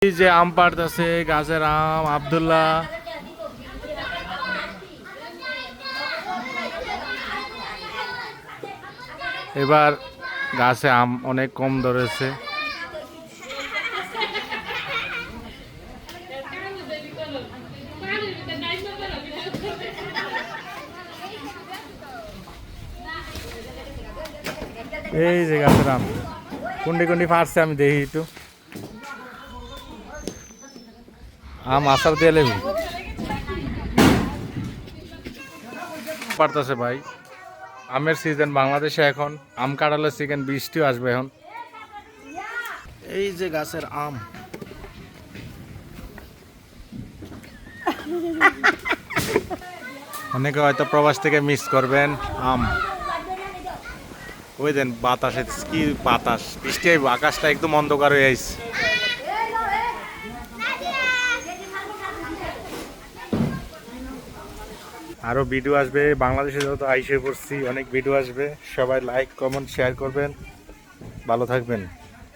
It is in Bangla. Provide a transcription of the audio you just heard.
এই যে আম পাড়তেছে গাছের আম আব্দুল্লাহ। এবার গাছে আম অনেক কম ধরেছে। এই যে গাছের আম কুন্ডি কুন্ডি ফাটছে, আমি দেখি একটু। আম আচার দিয়ে লেবু পারতেছে ভাই। আমের সিজন বাংলাদেশে এখন, আম কাঁঠালের সিজন, বৃষ্টিও আসবে এখন। এই যে গাছের আম, অনেকে হয়তো প্রবাস থেকে মিস করবেন আম। ওই দেন বাতাসে কি বাতাস, বৃষ্টি আইব, আকাশটা একদম অন্ধকার হয়ে আইছে। আরো ভিডিও আসবে বাংলাদেশে, যত আইসে পড়ছি অনেক ভিডিও আসবে। সবাই লাইক কমেন্ট শেয়ার করবেন, ভালো থাকবেন।